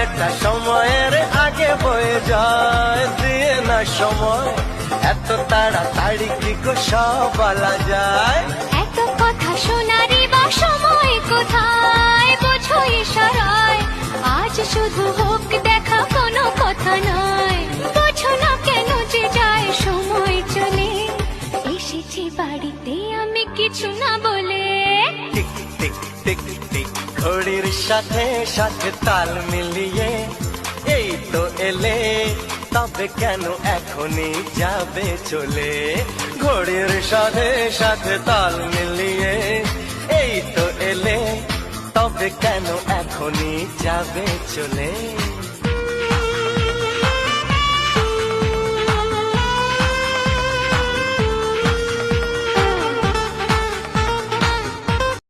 সময়টা সময়ের আগে বয়ে যায়, দিয়ে না সময় এত তাড়াতাড়ি কি গো সব বলা যায়। এত কথা শোনারই বা সময় কোথায়, বোঝো ইশারায় আজ শুধু হোক দেখা, কোনো কথা নয়। বোঝো না কেন যে যায় সময় চলে, এসেছি বাড়িতে আমি কিছু না বলে। টিক টিক টিক টিক ঘড়ির সাথে সাথে তাল মিলিয়ে এই তো এলে, তবে কেন এখনই যাবে চলে। ঘড়ির সাথে সাথে তাল মিলিয়ে এই তো এলে, তবে কেন এখনই যাবে চলে।